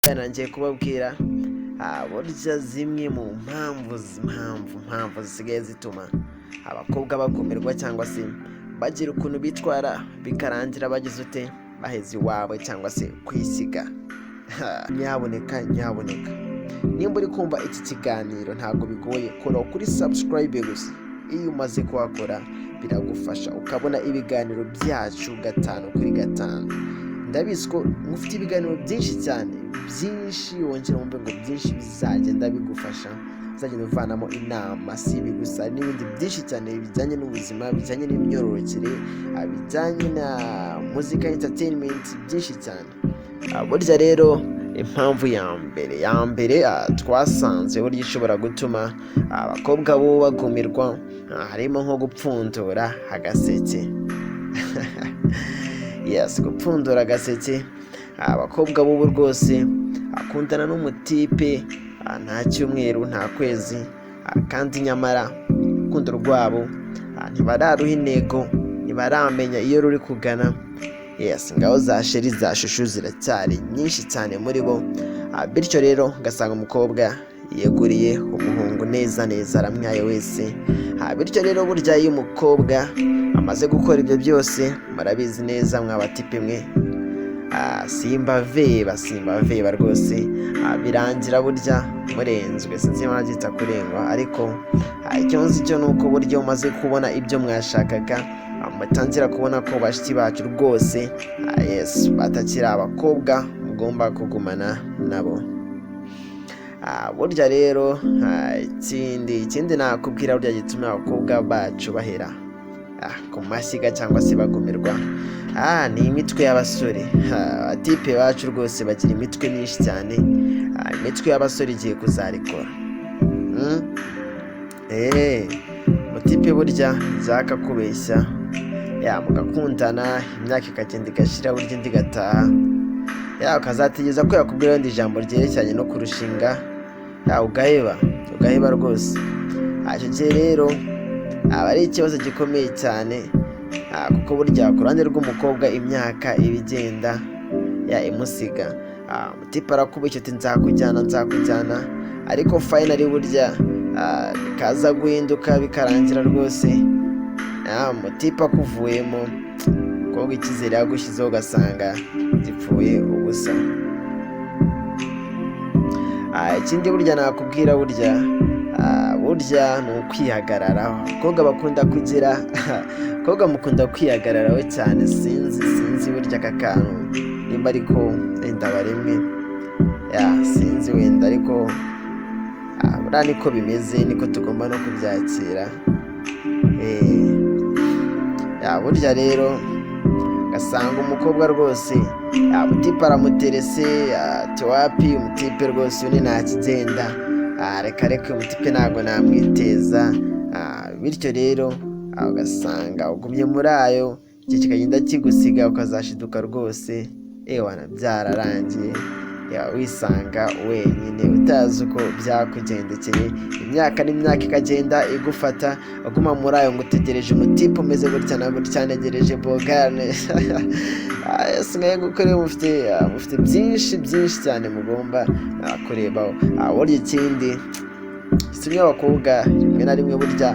gatoya nangiye kubabwira burya zimwe mu mpamvu zisigaye zituma abakobwa bakumirwa cyangwa se bagira ukuntu bitwara bikarangira bagize ute baheze iwabo cyangwa se kwisiga. Nyaboneka nimba uri kumva iki kiganiro ntabwo bigoye, kora kuri subscribe gusa. Iyo umaze kuhakora biragufasha ukabona ibiganiro byacu 5/5. Ndabizi ko mufite ibiganiro byinshi cyane, byinshi wongera wumve ngo byinshi bizagenda bigufasha, uzagenda uvanamo inama, si ibi gusa n'ibindi byinshi cyane bijyanye n'ubuzima, bijyanye n'imyororokere, bijyanye na muzika, entertainment, byinshi cyane. Burya rero impamvu ya mbere twasanze burya ishobora gutuma abakobwa bo bagumirwa harimo nko gupfundura agaseke. Yes, gupfundura agaseke. Abakobwa bo rwose akundana n'umutipe nta cyumweru nta kwezi, kandi nyamara urukundo rwabo ntibararuha intego, ntibaramenya iyo ruri kugana. Yes, ngaho za sheri za shushu ziracyari nyinshi cyane muri bo, bityo rero ugasanga umukobwa yeguriye umuhungu neza aramwaye wese. Bityo rero burya iyo umukobwa amaze gukora ibyo byose, murabizi neza mwabatipe mwe, simba veba rwose, birangira burya murenzwe. Sinzi impamvu byita kurengwa, ariko icyo nzi cyo nuko burya umaze kubona ibyo mwashakaga, mutangira kubona ko bashiki bacu rwose yes batakiri abakobwa mugomba kugumana nabo. Burya rero ikindi nakubwira burya gituma abakobwa bacu bahera ku mashyiga cyangwa se bagumirwa, ni imitwe y'abasore. Abatipe bacu rwose bagira imitwe myinshi cyane, imitwe y'abasore igiye kuzarikora. Umutipe burya zakakubeshya, mugakundana imyaka ikagenda igashira, burya indi igataha, ukazategereza ko yakubwira wenda ijambo ryerekeranye no kurushinga, ugaheba rwose. Icyo gihe rero aba ari ikibazo gikomeye cyane, kuko burya ku ruhande rw'umukobwa imyaka iba igenda imusiga. Umutipe arakubeshya ati nzakujyana, ariko finally burya bikaza guhinduka bikarangira rwose umutipe akuvuyemo, umukobwa icyizere yagushyizeho ugasanga gipfuye ubusa. Ikindi burya nakubwira burya ni ukwihagarara. Abakobwa bakunda kugira abakobwa mukunda kwihagararaho cyane, sinzi burya aka kantu nimba ariko wenda baremwe, sinzi wenda, ariko buriya niko bimeze, niko tugomba no kubyakira. Burya rero ugasanga umukobwa rwose umutipe aramuterese, tuwapi umutipe rwose uni ntakigenda, reka umutipe ntabwo namwiteza. Bityo rero ugasanga ugumye muri ayo, igihe kikagenda kigusiga, ukazashiduka rwose byararangiye, wisanga wenyine utazi uko byakugendekeye. Imyaka n'imyaka ikagenda igufata, uguma muri ayo ngo utegereje umutipe umeze gutya na gutya, ntegereje bogane. Singaye gukora, mufite byinshi cyane mugomba kurebaho. Burya ikindi gitumye abakobwa rimwe na rimwe burya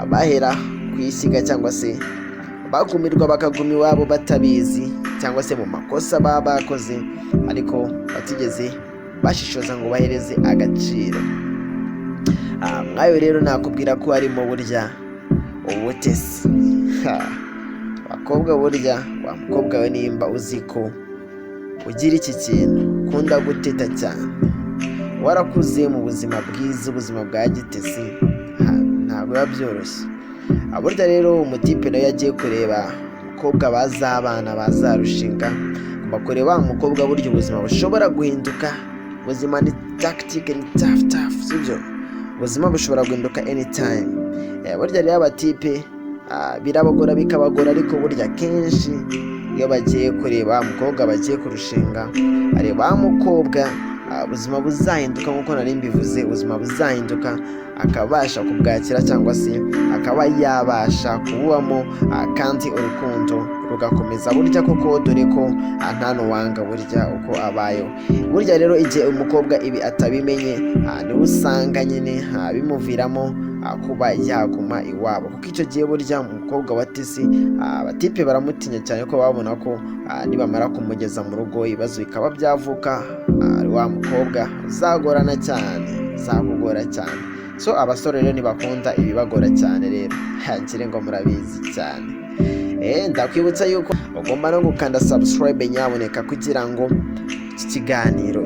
bahera kwisiga cyangwa se bagumirwa bakaguma iwabo batabizi, cyangwa se mu makosa baba bakoze ariko batigeze bashishoza ngo bahereze agaciro. Mwayo rero nakubwira ko harimo burya ubutesi. Abakobwa burya, wa mukobwa we nimba uzi ko ugira iki kintu ukunda guteta cyane, warakuze mu buzima bwiza, ubuzima bwa gitesi, ntabwo biba byoroshye. Burya rero umutipe nawe yagiye kureba umukobwa bazabana bazarushinga, kureba umukobwa burya ubuzima bushobora guhinduka. Ubuzima ni tactic, ni tough, sibyo? Ubuzima bushobora guhinduka anytime. Burya rero abatipe birabagora bikabagora, ariko burya kenshi iyo bagiye kureba umukobwa bagiye kurushinga, areba umukobwa ubuzima buzahinduka, nk'uko nari mbivuze, ubuzima buzahinduka akabasha kubwakira cyangwa se akaba yabasha kububamo, kandi urukundo rugakomeza burya koko, dore ko nta n'uwanga burya uko abayeho. Burya rero igihe umukobwa ibi atabimenye niwe usanga nyine bimuviramo kuba yaguma iwabo, kuko icyo gihe burya umukobwa wa tisi abatipe baramutinya cyane ko babona ko nibamara kumugeza mu rugo ibibazo bikaba byavuka, wa mukobwa uzagorana cyane, uzakugora cyane. So abasore rero ntibakunda ibibagora cyane, rero ngire ngo murabizi cyane. Ndakwibutsa yuko ugomba no gukanda subscribe nyaboneka, kugira ngo iki kiganiro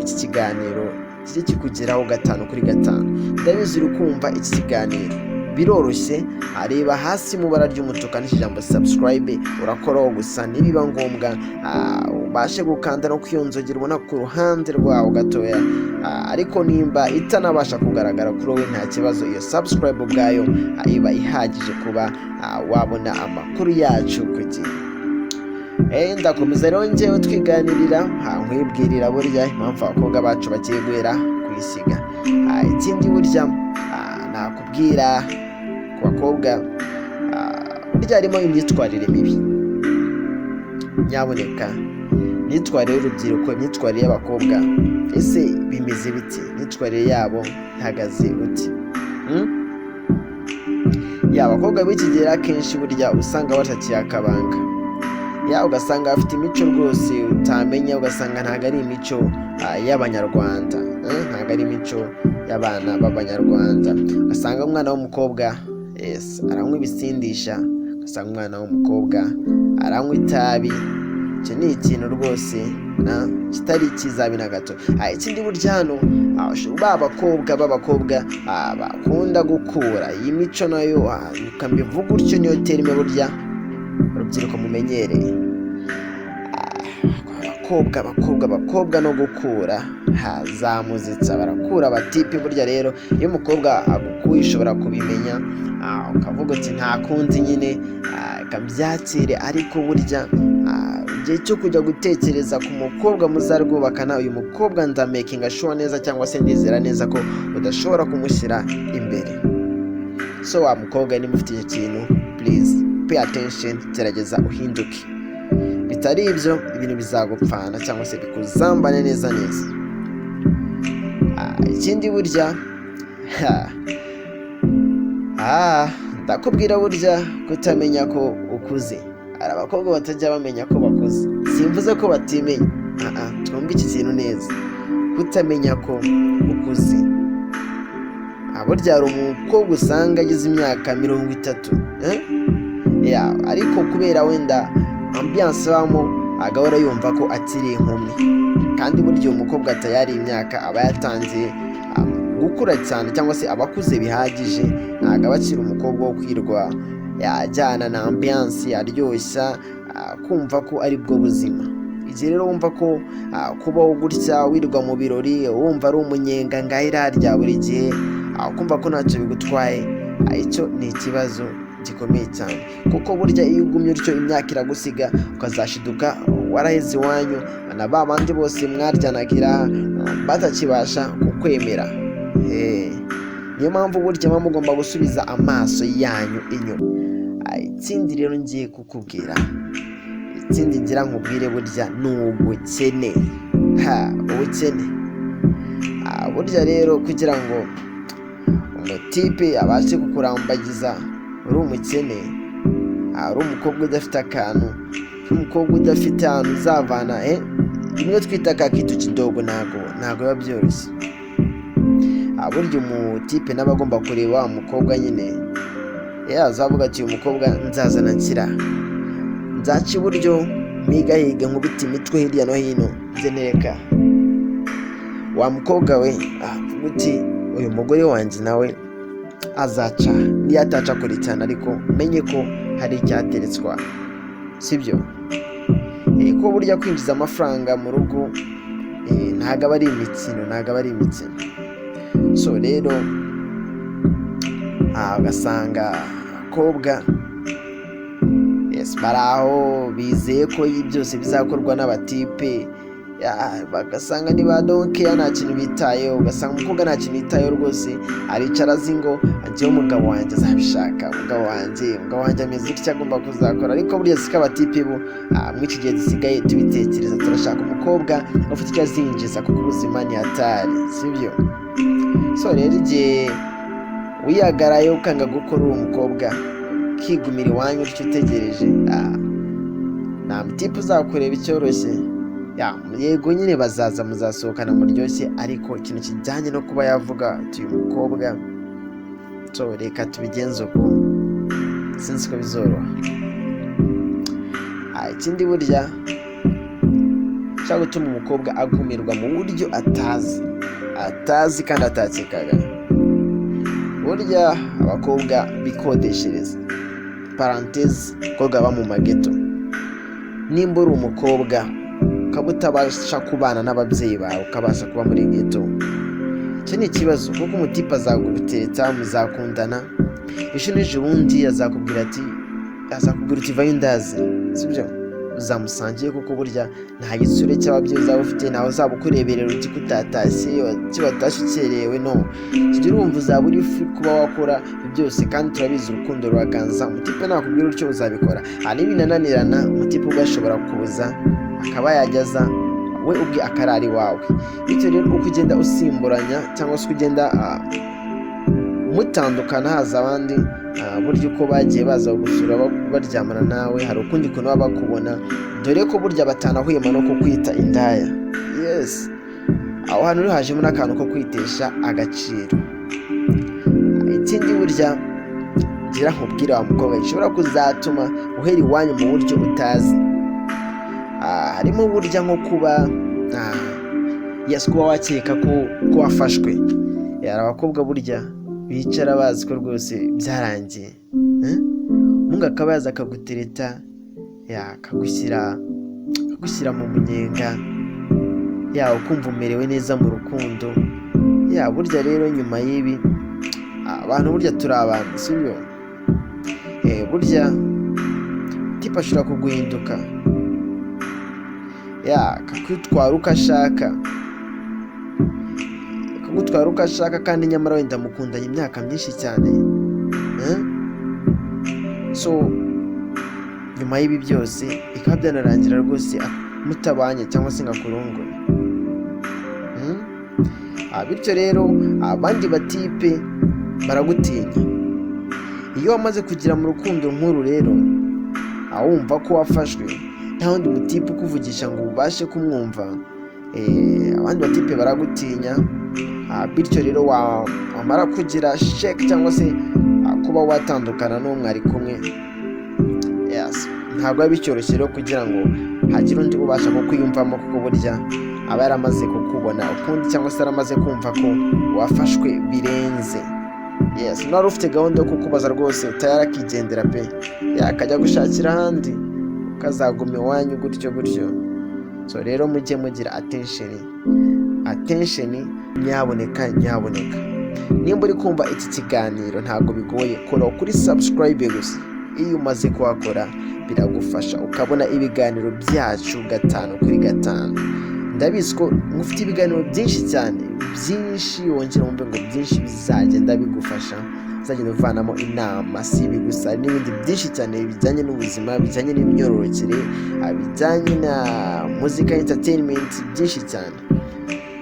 kijye kikugeraho 5/5. Ndabizi uri kumva iki kiganiro biroroshye, areba hasi mu bara ry'umutuku n'ijambo subscribe, urakoraho gusa, nibiba ngombwa ubashe gukanda no kwiyonzogera ubona ku ruhande rwawo gatoya, ariko nimba itanabasha kugaragara kuri wowe nta kibazo, iyo subscribe ubwayo iba ihagije kuba wabona amakuru yacu ku gihe. Ndakomeza rero njyewe twiganirira, nkwibwirira burya impamvu abakobwa bacu bagiye guhera kwisiga. Ikindi burya nakubwira ku bakobwa, burya harimo imyitwarire mibi. Nyaboneka imyitwarire y'urubyiruko, imyitwarire y'abakobwa, ese bimeze biti? Imyitwarire yabo ihagaze uti? Abakobwa b'iki gihe akenshi burya usanga batakiye akabanga, ugasanga bafite imico rwose utamenya, ugasanga ntabwo ari imico y'abanyarwanda, ntabwo ari imico y'abana b'abanyarwanda. Ugasanga umwana w'umukobwa aranywa ibisindisha, ugasanga umwana w'umukobwa aranywa itabi. Icyo ni ikintu rwose kitari cyiza na gato. Ikindi burya hano b'abakobwa bakunda gukura iyi mico nayo, ukambivuga utyo, niyo terime burya urubyiruko mumenyereye. Abakobwa no gukura zamuzitsa, barakura abatipe. Burya rero iyo umukobwa agukuye ushobora kubimenya, ukavuga uti nta kundi nyine kabyakire, ariko burya igihe cyo kujya gutekereza ku mukobwa muzarwubakana, uyu mukobwa ndamakinga sure neza, cyangwa se ndizera neza ko udashobora kumushyira imbere. So wa mukobwa niba ufite icyo kintu, please pay attention, gerageza uhinduke, bitari ibyo ibintu bizagupfana cyangwa se bikuzambane neza. Ikindi burya ndakubwira burya kutamenya ko ukuze. Hari abakobwa batajya bamenya ko bakuze, simvuze ko batimenya, twumve iki kintu neza, kutamenya ko ukuze. Burya hari umukobwa usanga agize imyaka 30, ariko kubera wenda ambiance abamo agahora yumva ko akiri inkumi, kandi burya umukobwa atayari imyaka aba yatangiye gukura cyane, cyangwa se abakuze bihagije, ntabwo aba akiri umukobwa wo kwirwa yajyana na ambiance aryoshya, kumva ko ari bwo buzima. Igihe rero wumva ko kubaho gutya wirwa mu birori, wumva ari umunyenga ngahira rya buri gihe, kumva ko ntacyo bigutwaye, icyo ni ikibazo gikomeye cyane. Kuko burya iyo ugumye utyo imyaka iragusiga, ukazashiduka waraheze iwanyu, na ba bandi bose mwaryanagira batakibasha kukwemera. Niyo mpamvu burya muba mugomba gusubiza amaso yanyu inyuma. Ikindi rero ngiye kukubwira, ikindi ngira nkubwire burya ni ubukene. Ubukene burya rero kugira ngo umutipe abashe kukurambagiza uri umukene, ari umukobwa udafite akantu, umukobwa udafite ahantu uzavana rimwe twita ka kitu kidogo, ntago biba byoroshye. Burya umutipe n'aba agomba kureba wa mukobwa nyine, azavuga ati uyu mukobwa nzazana nshyira, nzaca iburyo mpigahiga nkubita imitwe hirya no hino nzeneka. Wa mukobwa we uti uyu mugore wanjye nawe azaca, niyo ataca kure cyane, ariko menye ko hari icyateretswa, sibyo? Ko burya kwinjiza amafaranga mu rugo ntabwo aba ari imikino, so rero ugasanga abakobwa bari aho bizeye ko byose bizakorwa n'abatipe, bagasanga niba donkeya nta kintu bitayeho, ugasanga umukobwa nta kintu yitayeho rwose, aricara azi ngo njyewe umugabo wanjye azabishaka, umugabo wanjye ameze gutya agomba kuzakora. Ariko burya siko abatipe bo muri iki gihe dusigaye tubitekereza, turashaka umukobwa ufite icyo azinjiza kuko ubuzima ni hatari, sibyo? So rero igihe wiyagarayo ukanga gukora uwo mukobwa ukigumira iwanyu utyo utegereje, nta mutipe uzakureba icyoroshye. Yego nyine bazaza muzasohokana muryoshye, ariko ikintu kijyanye no kuba yavuga ati uyu mukobwa so reka tubigenze uko, sinzi ko bizoroha. Ikindi burya cyangwa gutuma umukobwa agumirwa mu buryo atazi kandi atakekaga. Burya abakobwa bikodeshereza, parantezi abakobwa baba mu mageto. Nimba uri umukobwa ukaba utabasha kubana n'ababyeyi bawe, ukabasha kuba muri geto, icyo ni ikibazo, kuko umutipe azagutereta muzakundana, ejo n'ejo bundi azakubwira uti vayo ndazi, sibyo? Uzamusangiye kuko burya nta gisure cy'ababyeyi uzaba ufite, ntawe uzaba ukureberera uti kutatashye watashye ukerewe, no. Icyo urumva uzaba uri kuba wakora byose, kandi turabizi urukundo ruraganza. Umutipe nakubwira utyo uzabikora. N'ibinananirana umutipe ubwo ashobora kuza akaba yageza we ubwe akarara iwawe. Bityo rero uko ugenda usimburanya cyangwa se uko ugenda mutandukana, haza abandi burya uko bagiye baza gusura baryamana nawe, hari ukundi kuntu baba bakubona, dore ko burya batanahwema no kukwita indaya. Yes, aho hantu rero hajemo n'akantu ko kwitesha agaciro. Ikindi burya gira nkubwira wa mukobwa gishobora kuzatuma uhera iwanyu mu buryo utazi, harimo burya nko kuba kuba wakeka ko wafashwe. Hari abakobwa burya bicara bazi ko rwose byarangiye, mungu akaba yaza akagutereta, akagushyira mu munyenga, ukumva umerewe neza mu rukundo. Burya rero nyuma y'ibi abantu burya turi abantu, sibyo? Burya tipe ashobora kuguhinduka, akakwitwara uko ashaka, kandi nyamara wenda mukundanye imyaka myinshi cyane. So nyuma y'ibi byose bikaba byanarangira rwose mutabanye cyangwa se ngakurongore. Bityo rero abandi batipe baragutinya. Iyo wamaze kugira mu rukundo nk'uru rero, wumva ko wafashwe, nta wundi mutipe ukuvugisha ngo ubashe kumwumva, abandi batipe baragutinya. Bityo rero wamara kugira sheke cyangwa se kuba watandukana n'uwo mwari kumwe, ntabwo biba bicyoroshye rero kugira ngo hagire undi ubasha kukwiyumvamo, kuko burya aba yaramaze kukubona ukundi, cyangwa se yaramaze kumva ko wafashwe birenze. Wari ufite gahunda yo kukubaza rwose utayara akigendera pe, akajya gushakira ahandi, ukazaguma iwanyu gutyo. So rero mujye mugira attention, nyaboneka. Nimba uri kumva iki kiganiro ntabwo bigoye, kora kuri subscribe gusa. Iyo umaze kuhakora biragufasha ukabona ibiganiro byacu 5 kuri 5. Ndabizi ko mufite ibiganiro byinshi cyane, wongera wumve ngo byinshi bizagenda bigufasha, uzagenda uvanamo inama, si ibi gusa, n'ibindi byinshi cyane bijyanye n'ubuzima, bijyanye n'imyororokere, bijyanye na muzika, entertainment, byinshi cyane.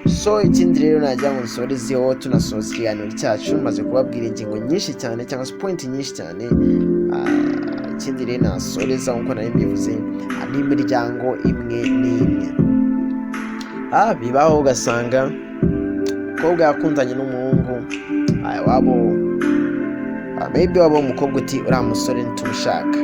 So ikindi rero najya ngo nsorezeho tunasoza ikiganiro cyacu, maze kubabwira ingingo nyinshi cyane cyangwa se point nyinshi cyane. Ikindi rero nasoreza nk'uko nari mbivuze, n'imiryango imwe n'imwe. Bibaho ugasanga umukobwa yakundanye n'umuhungu wabo, maybe waba umukobwa uti uriya musore ntitumushaka,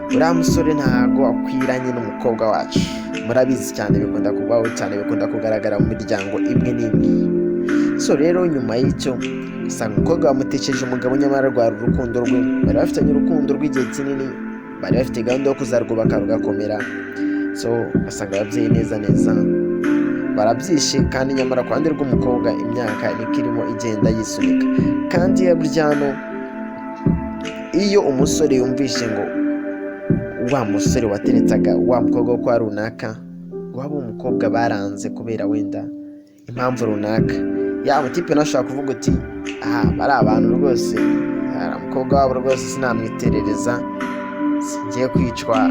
uriya musore ntago akwiranye n'umukobwa wacu. Murabizi cyane bikunda kubaho cyane, bikunda kugaragara mu miryango imwe n'imwe. So rero nyuma y'icyo usanga umukobwa wamutesheje umugabo, nyamara rwari urukundo rwe, bari bafitanye urukundo rw'igihe kinini, bari bafite gahunda yo kuzarwubaka rugakomera. So basanga ababyeyi neza barabyishe, kandi nyamara ku ruhande rw'umukobwa imyaka niko irimo igenda yisunika. Kandi burya hano iyo umusore yumvishe ngo wa musore wateretaga wa mukobwa wo kwa runaka ngo habe umukobwa baranze kubera wenda impamvu runaka. Ya mutipe nashaka kuvuga uti bari abantu rwose umukobwa wabo rwose sinamwiterereza, singiye kwicwa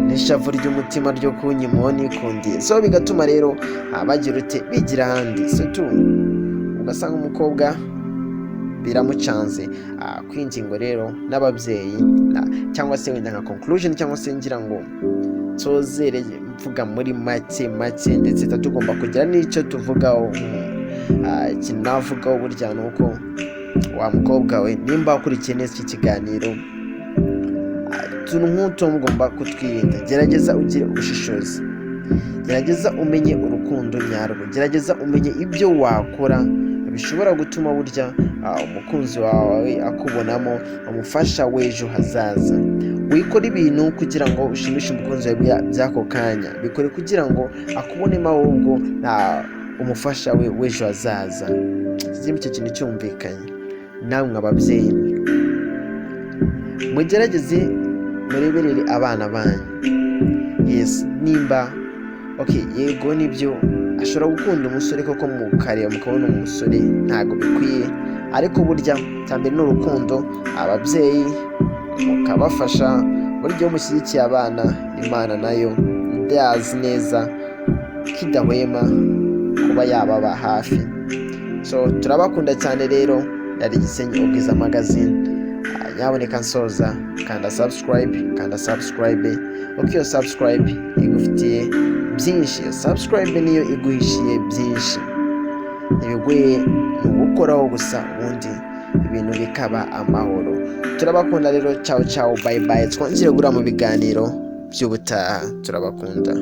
n'ishavu ry'umutima ryo kunyimo nikundiye. So bigatuma rero bagira ute bigira ahandi. So ugasanga umukobwa biramucanze. Kwingingo rero n'ababyeyi cyangwa se wenda nka conclusion cyangwa se ngira ngo tozere mvuga muri make ndetse tugomba kugira n'icyo tuvugaho. Ikintu navugaho burya ni uko wa mukobwa we nimba ukurikiye neza iki kiganiro, utuntu nk'utu mugomba kutwirinda. Gerageza ugire ubushishozi, gerageza umenye urukundo nyarwo, gerageza umenye ibyo wakora bishobora gutuma burya umukunzi wawe akubonamo umufasha w'ejo hazaza. Wikora ibintu kugira ngo ushimishe umukunzi wawe by'ako kanya, bikore kugira ngo akubonemo ahubwo umufasha we w'ejo hazaza. Simba icyo kintu cyumvikanye. Namwe ababyeyi mugerageze mureberere abana banyu. Yes, nimba yego nibyo ashobora gukunda umusore koko mukareba mukabona umusore ntago bikwiye, ariko burya cyambere n'urukundo. Ababyeyi mukabafasha buryo mushyigikiye abana, Imana nayo ndazi neza kidahwema kuba yababa hafi. So turabakunda cyane rero. Yari Gisenyi Ubwiza Magazine. Nyaboneka nsoza kanda subscribe. Iyo subscribe igufitiye byinshi, subscribe niyo iguhishiye byinshi. Ibiguye mu gukoraho gusa ubundi ibintu bikaba amahoro. Turabakunda rero. Ciao bye. Twongere gura mu biganiro by'ubutaha. Turabakunda.